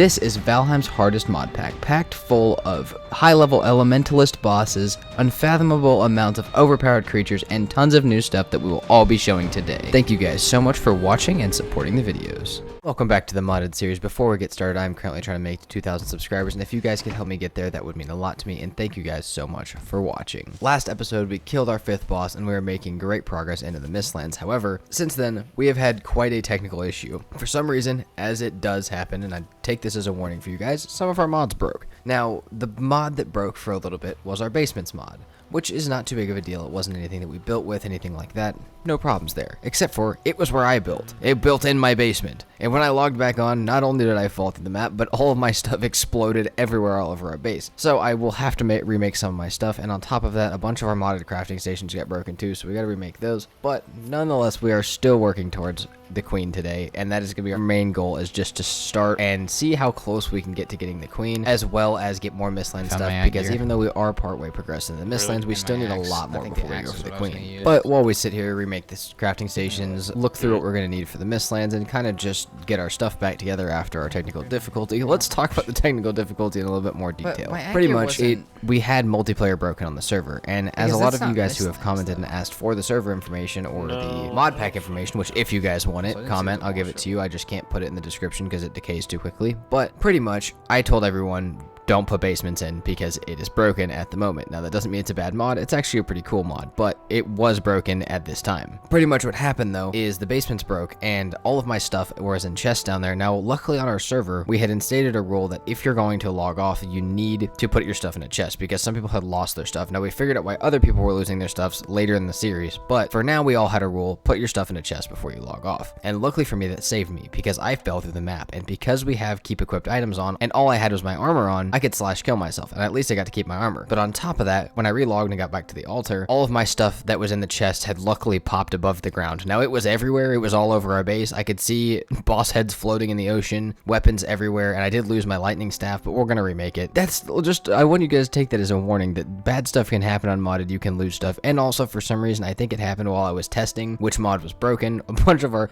This is Valheim's hardest mod pack, packed full of high-level elementalist bosses, unfathomable amounts of overpowered creatures, and tons of new stuff that we will all be showing today. Thank you guys so much for watching and supporting the videos. Welcome back to the modded series. Before we get started, I'm currently trying to make 2,000 subscribers, and if you guys could help me get there, that would mean a lot to me, and thank you guys so much for watching. Last episode, we killed our 5th boss, and we were making great progress into the Mistlands. However, since then, we have had quite a technical issue. For some reason, as it does happen, and I take this as a warning for you guys, some of our mods broke. Now, the mod that broke for a little bit was our basements mod, which is not too big of a deal. It wasn't anything that we built with, anything like that. No problems there, except for it was where I built. It built in my basement. And when I logged back on, not only did I fall through the map, but all of my stuff exploded everywhere all over our base. So I will have to remake some of my stuff, and on top of that, a bunch of our modded crafting stations got broken too, so we gotta remake those. But nonetheless, we are still working towards the queen today, and that is gonna be our main goal, is just to start and see how close we can get to getting the queen, as well as get more Mistland stuff, because even though we are partway progressed in the Mistlands, we still need a lot more before we go for the queen. But while we sit here, remake this crafting stations, look through what we're gonna need for the Mistlands, and kind of just get our stuff back together after our technical difficulty, let's talk about the technical difficulty in a little bit more detail. Pretty much, we had multiplayer broken on the server, and as a lot of you guys who have commented and asked for the server information or the mod pack information, which if you guys want it, comment, I'll give it to you. I just can't put it in the description because it decays too quickly. But pretty much, I told everyone, don't put basements in because it is broken at the moment. Now, that doesn't mean it's a bad mod. It's actually a pretty cool mod, but it was broken at this time. Pretty much what happened, though, is the basements broke and all of my stuff was in chests down there. Now, luckily on our server, we had instated a rule that if you're going to log off, you need to put your stuff in a chest because some people had lost their stuff. Now, we figured out why other people were losing their stuff later in the series, but for now, we all had a rule, put your stuff in a chest before you log off. And luckily for me, that saved me because I fell through the map, and because we have keep equipped items on and all I had was my armor on, I could slash kill myself, and at least I got to keep my armor. But on top of that, when I relogged and got back to the altar, all of my stuff that was in the chest had luckily popped above the ground. Now, it was everywhere. It was all over our base. I could see boss heads floating in the ocean, weapons everywhere, and I did lose my lightning staff, but we're gonna remake it. That's just, I want you guys to take that as a warning that bad stuff can happen on modded. You can lose stuff, and also for some reason, I think it happened while I was testing which mod was broken.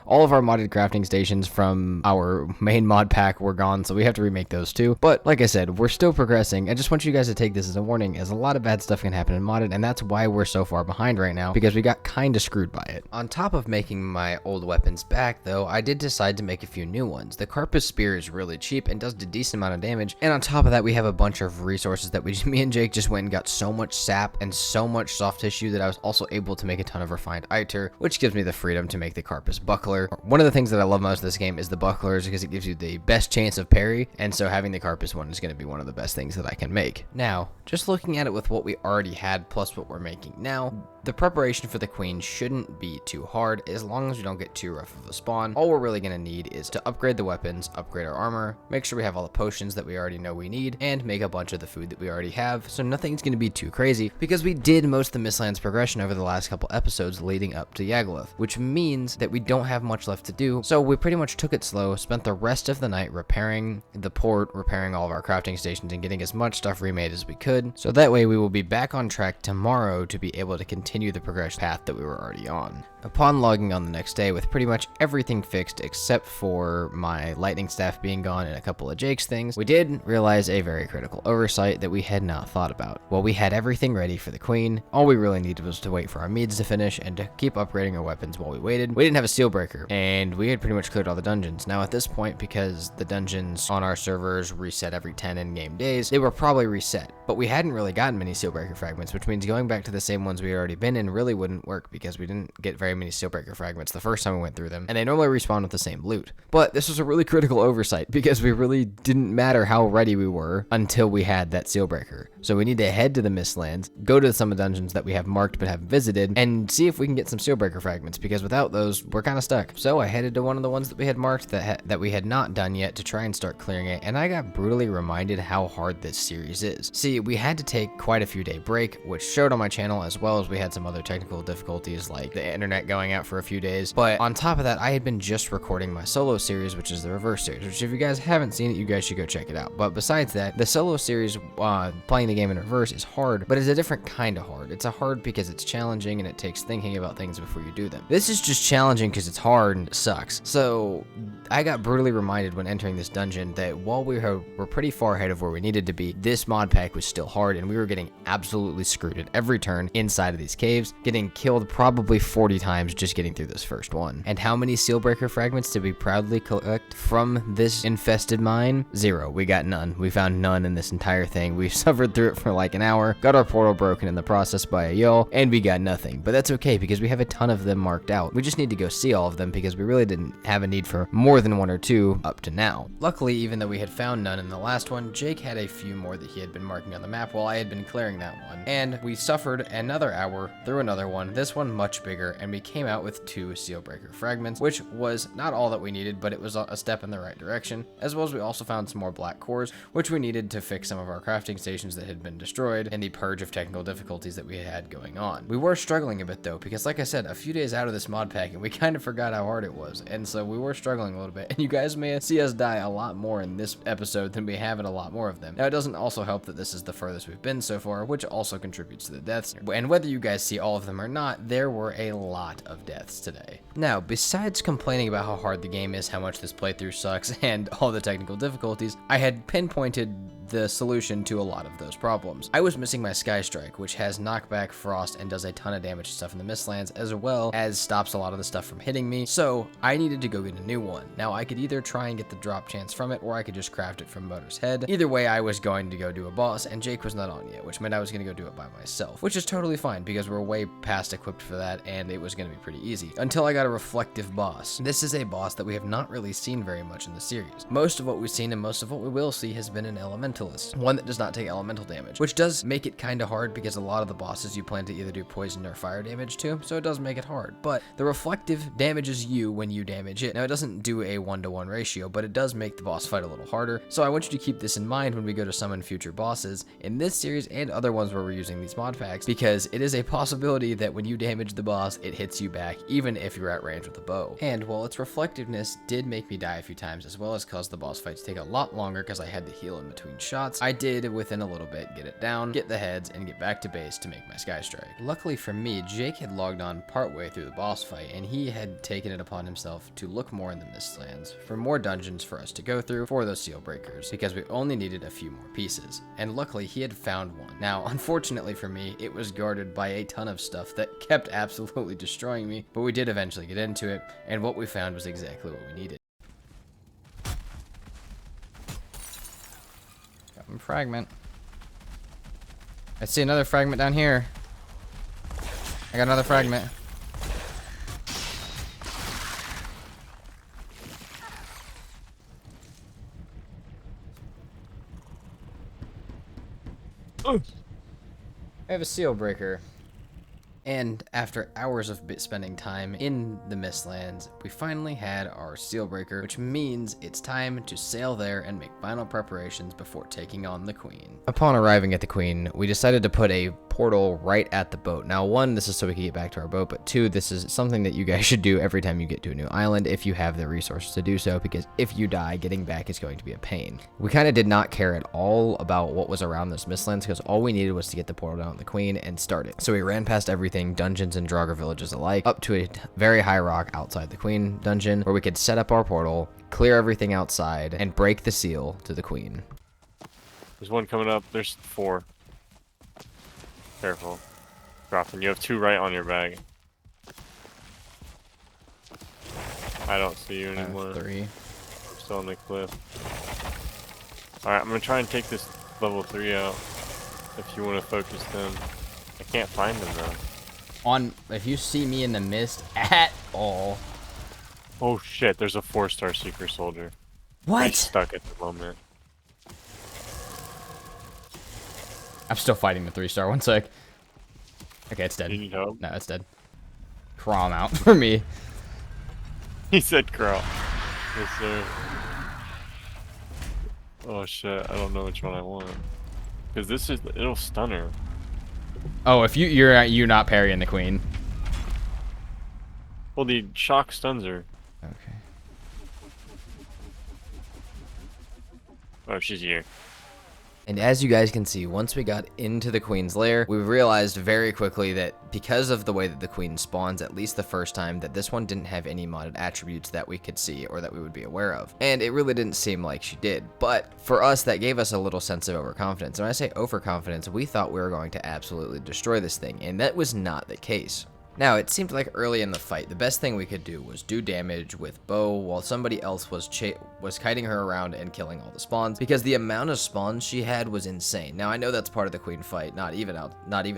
All of our modded crafting stations from our main mod pack were gone, so we have to remake those too. But like I said, we're still progressing. I just want you guys to take this as a warning, as a lot of bad stuff can happen in modded, and that's why we're so far behind right now, because we got kind of screwed by it. On top of making my old weapons back, though, I did decide to make a few new ones. The Carpus Spear is really cheap and does a decent amount of damage, and on top of that, we have a bunch of resources that me and Jake just went and got so much sap and so much soft tissue that I was also able to make a ton of refined Eitr, which gives me the freedom to make the Carpus Buckler. One of the things that I love most of this game is the bucklers, because it gives you the best chance of parry, and so having the Carpus one is going to be one of the best things that I can make. Now, just looking at it with what we already had plus what we're making now, the preparation for the queen shouldn't be too hard as long as we don't get too rough of a spawn. All we're really going to need is to upgrade the weapons, upgrade our armor, make sure we have all the potions that we already know we need, and make a bunch of the food that we already have, so nothing's going to be too crazy, because we did most of the Mistlands progression over the last couple episodes leading up to Yagluth, which means that we don't have much left to do, so we pretty much took it slow, spent the rest of the night repairing the port, repairing all of our crafting stations, and getting as much stuff remade as we could, so that way we will be back on track tomorrow to be able to continue the progression path that we were already on. Upon logging on the next day with pretty much everything fixed except for my lightning staff being gone and a couple of Jake's things, we did realize a very critical oversight that we had not thought about. While we had everything ready for the queen, all we really needed was to wait for our meads to finish and to keep upgrading our weapons while we waited. We didn't have a seal breaker, and we had pretty much cleared all the dungeons. Now at this point, because the dungeons on our servers reset every 10 in-game days, they were probably reset, but we hadn't really gotten many seal breaker fragments, which means going back to the same ones we had already been in really wouldn't work because we didn't get very many steelbreaker fragments the first time we went through them, and they normally respawn with the same loot. But this was a really critical oversight because we really didn't matter how ready we were until we had that steelbreaker. So we need to head to the Mistlands, go to some of the dungeons that we have marked but haven't visited, and see if we can get some steelbreaker fragments, because without those, we're kind of stuck. So I headed to one of the ones that we had marked that we had not done yet to try and start clearing it, and I got brutally reminded how hard this series is. See, we had to take quite a few day break, which showed on my channel, as well as we had some other technical difficulties like the internet going out for a few days. But on top of that, I had been just recording my solo series, which is the reverse series, which if you guys haven't seen it, you guys should go check it out. But besides that, the solo series, playing the game in reverse, is hard, but it's a different kind of hard. It's a hard because it's challenging and it takes thinking about things before you do them. This is just challenging because it's hard and it sucks. So I got brutally reminded when entering this dungeon that while we were pretty far ahead of where we needed to be, this mod pack was still hard and we were getting absolutely screwed at every turn inside of these caves, getting killed probably 40 times just getting through this first one. And how many Sealbreaker fragments did we proudly collect from this infested mine? 0. We got none. We found none in this entire thing. We suffered through it for like an hour, got our portal broken in the process by a Yell, and we got nothing. But that's okay because we have a ton of them marked out. We just need to go see all of them because we really didn't have a need for more than 1 or 2 up to now. Luckily, even though we had found none in the last one, Jake had a few more that he had been marking on the map while I had been clearing that one. And we suffered another hour through another one, this one much bigger, and we came out with 2 Sealbreaker fragments, which was not all that we needed, but it was a step in the right direction, as well as we also found some more black cores, which we needed to fix some of our crafting stations that had been destroyed and the purge of technical difficulties that we had going on. We were struggling a bit though, because like I said, a few days out of this mod pack and we kind of forgot how hard it was, and so we were struggling a little bit, and you guys may see us die a lot more in this episode than we have in a lot more of them. Now it doesn't also help that this is the furthest we've been so far, which also contributes to the deaths, and whether you guys see all of them or not, there were a lot of deaths today. Now, besides complaining about how hard the game is, how much this playthrough sucks, and all the technical difficulties, I had pinpointed the solution to a lot of those problems. I was missing my Sky Strike, which has knockback, frost, and does a ton of damage to stuff in the Mistlands, as well as stops a lot of the stuff from hitting me, so I needed to go get a new one. Now, I could either try and get the drop chance from it, or I could just craft it from Motor's Head. Either way, I was going to go do a boss, and Jake was not on yet, which meant I was going to go do it by myself, which is totally fine, because we're way past equipped for that, and it was going to be pretty easy, until I got a reflective boss. This is a boss that we have not really seen very much in the series. Most of what we've seen and most of what we will see has been an elementalist, one that does not take elemental damage, which does make it kind of hard because a lot of the bosses you plan to either do poison or fire damage to, so it does make it hard. But the reflective damages you when you damage it. Now, it doesn't do a 1-to-1 ratio, but it does make the boss fight a little harder, so I want you to keep this in mind when we go to summon future bosses in this series and other ones where we're using these mod packs, because it is a possibility that when you damage the boss, it hits you back, even if you're at range with the bow. And while its reflectiveness did make me die a few times, as well as cause the boss fight to take a lot longer because I had to heal in between shots, I did within a little bit get it down, get the heads, and get back to base to make my Sky Strike. Luckily for me, Jake had logged on partway through the boss fight, and he had taken it upon himself to look more in the Mistlands for more dungeons for us to go through for those seal breakers, because we only needed a few more pieces, and luckily he had found one. Now, unfortunately for me, it was guarded by a ton of stuff that kept absolutely destroying me, but we did eventually get into it, and what we found was exactly what we needed. Got one fragment. I see another fragment down here. I got another fragment. I have a seal breaker. And after hours of spending time in the Mistlands, we finally had our seal breaker, which means it's time to sail there and make final preparations before taking on the Queen. Upon arriving at the Queen, we decided to put a portal right at the boat. Now, 1, this is so we can get back to our boat, but 2, this is something that you guys should do every time you get to a new island if you have the resources to do so, because if you die, getting back is going to be a pain. We kind of did not care at all about what was around this Mistlands, because all we needed was to get the portal down at the Queen and start it. So we ran past everything, dungeons and Draugr villages alike, up to a very high rock outside the Queen dungeon, where we could set up our portal, clear everything outside, and break the seal to the Queen. There's one coming up. There's 4. Careful. Dropping. You have 2 right on your bag. I don't see you anymore. 3. I'm still on the cliff. Alright, I'm gonna try and take this level 3 out. If you want to focus them. I can't find them though. If you see me in the mist at all. Oh shit, there's a 4-star Seeker Soldier. What? I'm stuck at the moment. I'm still fighting the 3-star. 1 sec. Okay, it's dead. You need help? No, it's dead. Crawl out for me. He said crawl. Yes, sir. Oh shit, I don't know which one I want. Because this is, it'll stun her. Oh, if you're not parrying the queen. Well, the shock stuns her. Okay. Oh, she's here. And as you guys can see, once we got into the queen's lair, we realized very quickly that because of the way that the queen spawns, at least the first time, that this one didn't have any modded attributes that we could see or that we would be aware of. And it really didn't seem like she did. But for us, that gave us a little sense of overconfidence. And when I say overconfidence, we thought we were going to absolutely destroy this thing, and that was not the case. Now, it seemed like early in the fight, the best thing we could do was do damage with bow while somebody else was kiting her around and killing all the spawns, because the amount of spawns she had was insane. Now, I know that's part of the queen fight, not even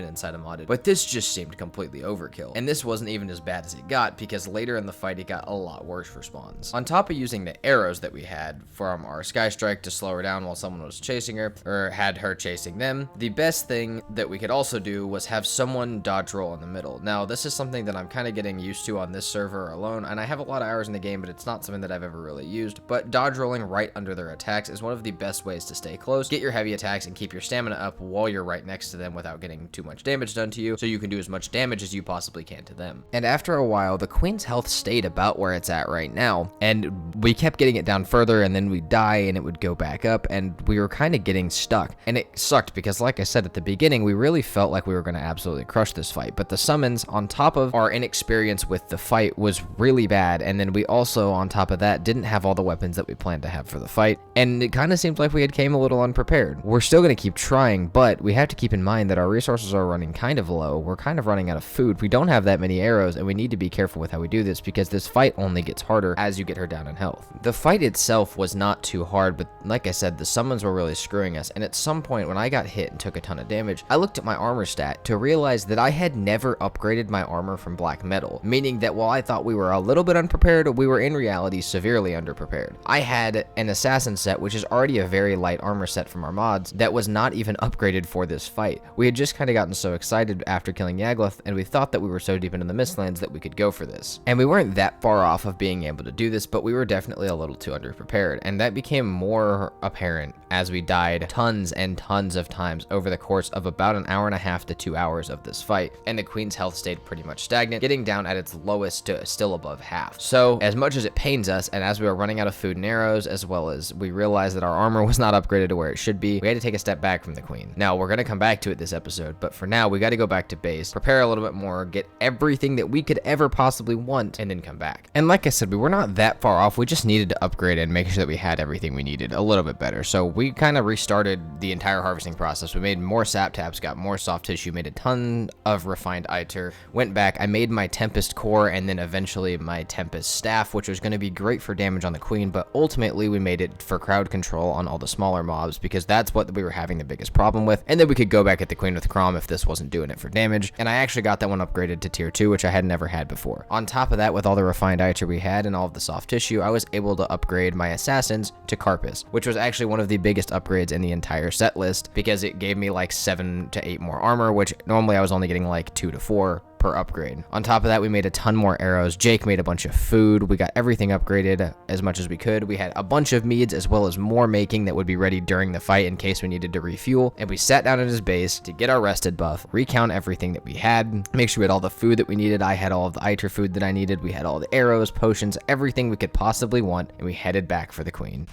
inside of modded, but this just seemed completely overkill. And this wasn't even as bad as it got, because later in the fight, it got a lot worse for spawns. On top of using the arrows that we had from our Sky Strike to slow her down while someone was chasing her, or had her chasing them, the best thing that we could also do was have someone dodge roll in the middle. Now, this is something that I'm kind of getting used to on this server alone, and I have a lot of hours in the game, but it's not something that I've ever really used. But dodge rolling right under their attacks is one of the best ways to stay close, get your heavy attacks, and keep your stamina up while you're right next to them without getting too much damage done to you, so you can do as much damage as you possibly can to them. And after a while, the queen's health stayed about where it's at right now, and we kept getting it down further, and then we'd die and it would go back up, and we were kind of getting stuck. And it sucked because, like I said at the beginning, we really felt like we were going to absolutely crush this fight, but the summons, on top of our inexperience with the fight, was really bad. And then we also, on top of that, didn't have all the weapons that we planned to have for the fight, and it kind of seemed like we had came a little unprepared. We're still going to keep trying, but we have to keep in mind that our resources are running kind of low. We're kind of running out of food. We don't have that many arrows, and we need to be careful with how we do this, because this fight only gets harder as you get her down in health. The fight itself was not too hard, but like I said, the summons were really screwing us. And at some point when I got hit and took a ton of damage, I looked at my armor stat to realize that I had never upgraded my armor from black metal, meaning that while I thought we were a little bit unprepared, we were in reality severely underprepared. I had an assassin set, which is already a very light armor set from our mods, that was not even upgraded for this fight. We had just kind of gotten so excited after killing Yagluth, and we thought that we were so deep into the Mistlands that we could go for this. And we weren't that far off of being able to do this, but we were definitely a little too underprepared, and that became more apparent as we died tons and tons of times over the course of about an hour and a half to 2 hours of this fight, and the queen's health stayed pretty much stagnant, getting down at its lowest to still above half. So as much as it pains us, and as we were running out of food and arrows, as well as we realized that our armor was not upgraded to where it should be, we had to take a step back from the queen. Now, we're going to come back to it this episode, but for now, we got to go back to base, prepare a little bit more, get everything that we could ever possibly want, and then come back. And like I said, we were not that far off. We just needed to upgrade and make sure that we had everything we needed a little bit better. So we kind of restarted the entire harvesting process. We made more sap taps, got more soft tissue, made a ton of refined Eitr, went back, I made my Tempest core, and then eventually my Tempest staff, which was going to be great for damage on the queen, but ultimately we made it for crowd control on all the smaller mobs, because that's what we were having the biggest problem with. And then we could go back at the queen with Crom if this wasn't doing it for damage. And I actually got that one upgraded to tier 2, which I had never had before. On top of that, with all the refined Eitr we had and all of the soft tissue, I was able to upgrade my assassins to Carpus, which was actually one of the biggest upgrades in the entire set list, because it gave me like 7 to 8 more armor, which normally I was only getting like 2 to 4 per upgrade. On top of that, we made a ton more arrows. Jake made a bunch of food. We got everything upgraded as much as we could. We had a bunch of meads as well as more making that would be ready during the fight in case we needed to refuel. And we sat down at his base to get our rested buff, recount everything that we had, make sure we had all the food that we needed. I had all of the Eitr food that I needed. We had all the arrows, potions, everything we could possibly want, and we headed back for the queen.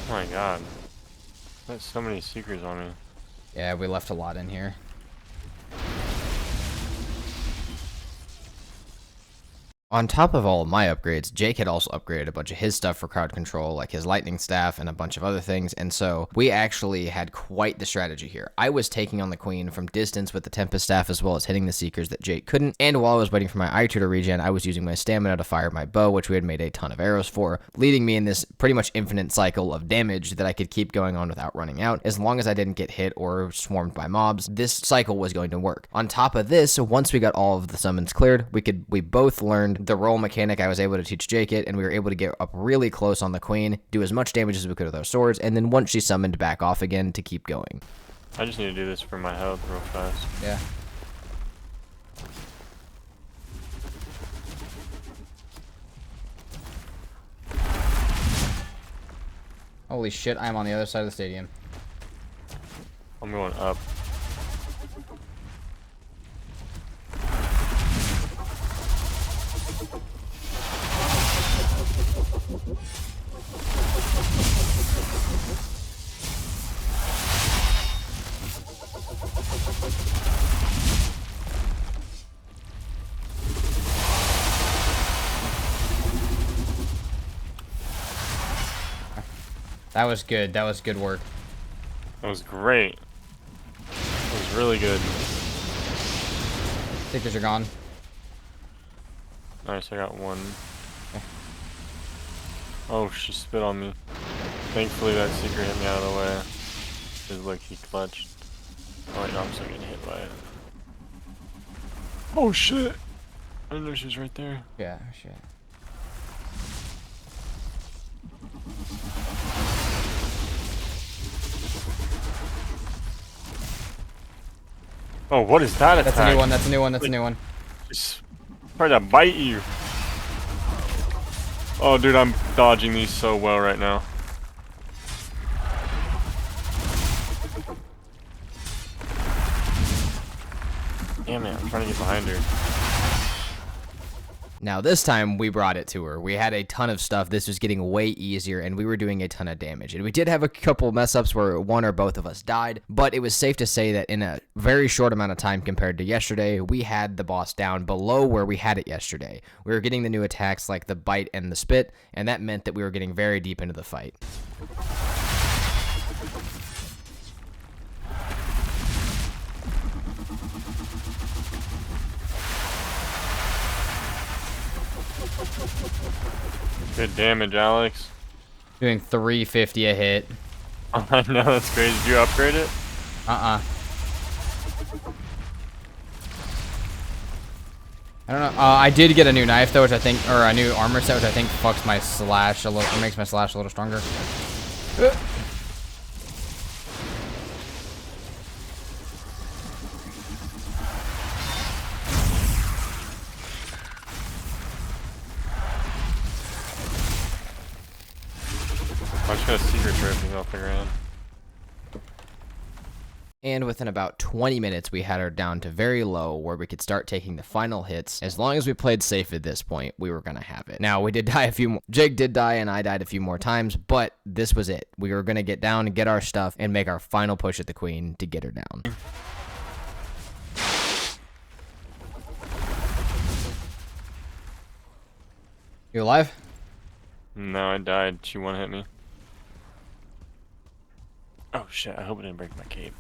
Oh my god. There's so many secrets on me. Yeah, we left a lot in here. On top of all of my upgrades, Jake had also upgraded a bunch of his stuff for crowd control, like his lightning staff and a bunch of other things, and so we actually had quite the strategy here. I was taking on the queen from distance with the Tempest staff as well as hitting the seekers that Jake couldn't, and while I was waiting for my Eitr to regen, I was using my stamina to fire my bow, which we had made a ton of arrows for, leading me in this pretty much infinite cycle of damage that I could keep going on without running out. As long as I didn't get hit or swarmed by mobs, this cycle was going to work. On top of this, once we got all of the summons cleared, we both learned the roll mechanic. I was able to teach Jake it, and we were able to get up really close on the queen, do as much damage as we could with our swords, and then once she summoned, back off again to keep going. I just need to do this for my health real fast. Yeah. Holy shit, I'm on the other side of the stadium. I'm going up. That was good. That was good work. That was great. That was really good. Stickers are gone. Nice, I got one. Okay. Oh, she spit on me. Thankfully that secret hit me out of the way. Cause look, he clutched. Oh wait, no, I'm still getting hit by it. Oh shit! I didn't know she was right there. Yeah, shit. Oh, what is that attack? That's a new one, that's a new one, that's a new one. It's trying to bite you. Oh, dude, I'm dodging these so well right now. Damn it, I'm trying to get behind her. Now this time we brought it to her. We had a ton of stuff. This was getting way easier and we were doing a ton of damage. And we did have a couple mess ups where one or both of us died, but it was safe to say that in a very short amount of time compared to yesterday, we had the boss down below where we had it yesterday. We were getting the new attacks like the bite and the spit, and that meant that we were getting very deep into the fight. Good damage, Alex. Doing 350 a hit. Oh, I know, that's crazy. Did you upgrade it? I don't know. I did get a new knife though, which I think, or a new armor set, which I think fucks my slash a little, or makes my slash a little stronger. I just got a secret drifting off the ground. And within about 20 minutes, we had her down to very low where we could start taking the final hits. As long as we played safe at this point, we were going to have it. Now, we did die a few more. Jake did die and I died a few more times, but this was it. We were going to get down and get our stuff and make our final push at the queen to get her down. You alive? No, I died. She one-hit me. Oh shit, I hope it didn't break my cape.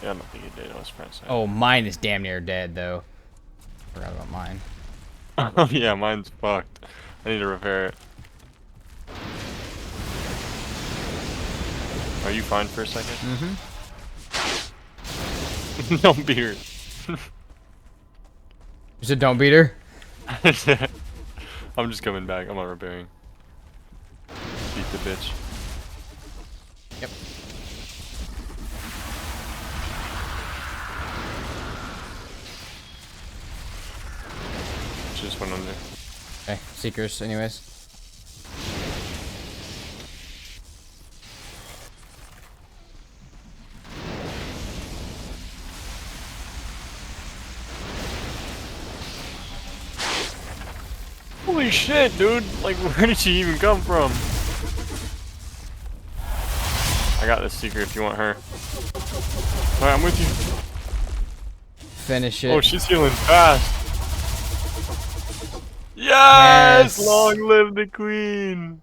Yeah, I don't think it did. I was pressing. Oh, mine is damn near dead, though. Forgot about mine. Oh yeah, mine's fucked. I need to repair it. Are you fine for a second? Mm-hmm. Don't beat her. You said don't beat her? I'm just coming back. I'm not repairing. Beat the bitch. Yep. She just went under. Okay, seekers, anyways. Holy shit, dude! Like, where did she even come from? I got this secret if you want her. Alright, I'm with you. Finish it. Oh, she's healing fast. Yes! Long live the queen!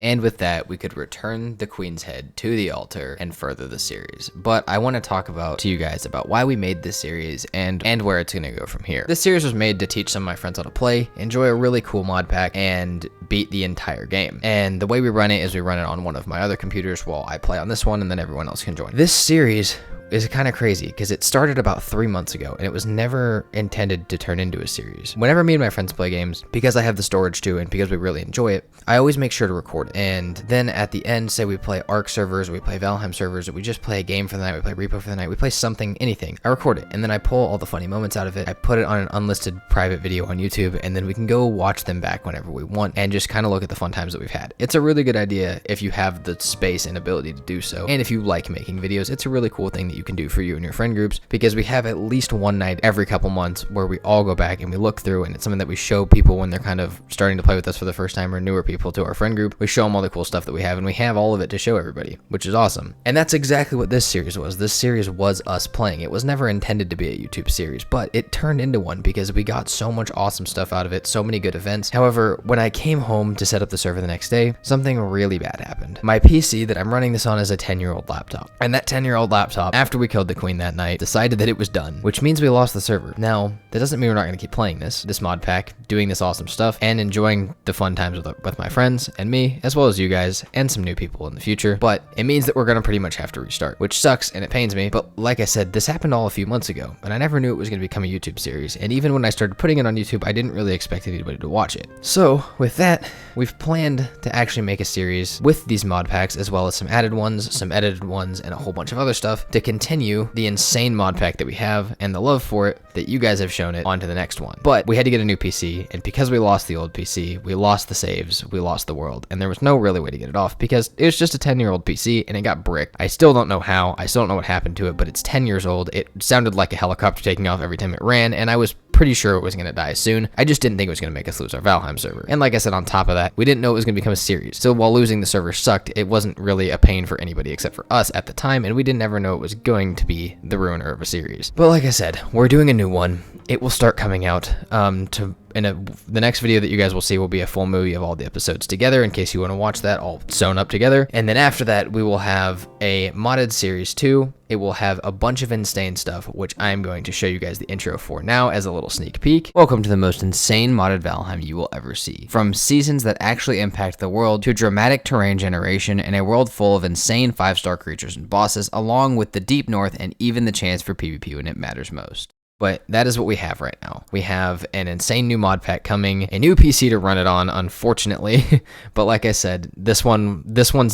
And with that, we could return the queen's head to the altar and further the series. But I want to talk to you guys about why we made this series and where it's going to go from here. This series was made to teach some of my friends how to play, enjoy a really cool mod pack, and beat the entire game. And the way we run it is we run it on one of my other computers while I play on this one, and then everyone else can join. This series is kind of crazy because it started about 3 months ago and it was never intended to turn into a series. Whenever me and my friends play games, because I have the storage too and because we really enjoy it, I always make sure to record it. And then at the end, say we play Ark servers, we play Valheim servers, we just play a game for the night, we play Repo for the night, we play something, anything. I record it and then I pull all the funny moments out of it. I put it on an unlisted private video on YouTube and then we can go watch them back whenever we want and just kind of look at the fun times that we've had. It's a really good idea if you have the space and ability to do so. And if you like making videos, it's a really cool thing that you can do for you and your friend groups, because we have at least one night every couple months where we all go back and we look through, and it's something that we show people when they're kind of starting to play with us for the first time, or newer people to our friend group. We show them all the cool stuff that we have, and we have all of it to show everybody, which is awesome. And that's exactly what this series was. This series was us playing. It was never intended to be a YouTube series, but it turned into one because we got so much awesome stuff out of it, so many good events. However, when I came home to set up the server the next day, something really bad happened. My PC that I'm running this on is a 10-year-old laptop, and that 10-year-old laptop, after we killed the queen that night, decided that it was done, which means we lost the server. Now, that doesn't mean we're not going to keep playing this mod pack, doing this awesome stuff, and enjoying the fun times with my friends and me, as well as you guys, and some new people in the future, but it means that we're going to pretty much have to restart, which sucks and it pains me, but like I said, this happened all a few months ago, and I never knew it was going to become a YouTube series, and even when I started putting it on YouTube, I didn't really expect anybody to watch it. So, with that, we've planned to actually make a series with these mod packs, as well as some added ones, some edited ones, and a whole bunch of other stuff to continue the insane mod pack that we have and the love for it that you guys have shown it onto the next one. But we had to get a new PC, and because we lost the old PC, we lost the saves, we lost the world, and there was no really way to get it off because it was just a 10-year-old PC and it got bricked. I still don't know how, I still don't know what happened to it, but it's 10 years old. It sounded like a helicopter taking off every time it ran, and I was pretty sure it was going to die soon. I just didn't think it was going to make us lose our Valheim server. And like I said, on top of that, we didn't know it was going to become a series. So while losing the server sucked, it wasn't really a pain for anybody except for us at the time, and we didn't ever know it was going to be the ruiner of a series. But like I said, we're doing a new one. It will start coming out the next video that you guys will see will be a full movie of all the episodes together, in case you want to watch that all sewn up together. And then after that, we will have a modded series 2. It will have a bunch of insane stuff, which I'm going to show you guys the intro for now as a little sneak peek. Welcome to the most insane modded Valheim you will ever see. From seasons that actually impact the world to dramatic terrain generation and a world full of insane 5-star creatures and bosses, along with the deep north and even the chance for PvP when it matters most. But that is what we have right now. We have an insane new mod pack coming, a new PC to run it on, unfortunately. But like I said, this one's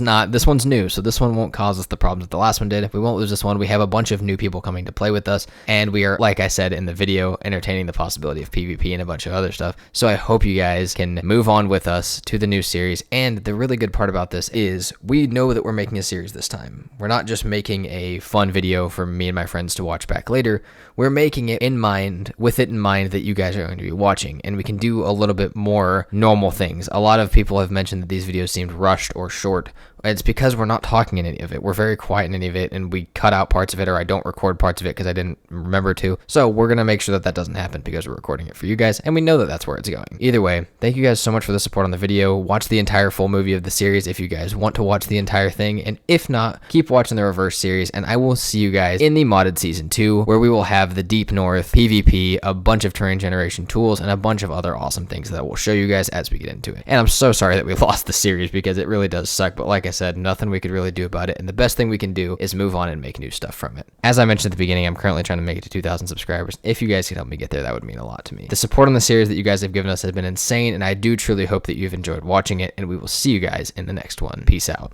new, so this one won't cause us the problems that the last one did. We won't lose this one. We have a bunch of new people coming to play with us, and we are, like I said in the video, entertaining the possibility of PvP and a bunch of other stuff. So I hope you guys can move on with us to the new series. And the really good part about this is we know that we're making a series this time. We're not just making a fun video for me and my friends to watch back later. We're making it with it in mind that you guys are going to be watching, and we can do a little bit more normal things. A lot of people have mentioned that these videos seemed rushed or short. It's because we're not talking in any of it. We're very quiet in any of it, and we cut out parts of it, or I don't record parts of it because I didn't remember to. So we're going to make sure that that doesn't happen because we're recording it for you guys, and we know that that's where it's going. Either way, thank you guys so much for the support on the video. Watch the entire full movie of the series if you guys want to watch the entire thing, and if not, keep watching the reverse series, and I will see you guys in the modded season 2, where we will have the Deep North, PvP, a bunch of terrain generation tools, and a bunch of other awesome things that we'll show you guys as we get into it. And I'm so sorry that we lost the series because it really does suck, but like I said, nothing we could really do about it, and the best thing we can do is move on and make new stuff from it. As I mentioned at the beginning, I'm currently trying to make it to 2,000 subscribers. If you guys can help me get there, that would mean a lot to me. The support on the series that you guys have given us has been insane, and I do truly hope that you've enjoyed watching it, and we will see you guys in the next one. Peace out.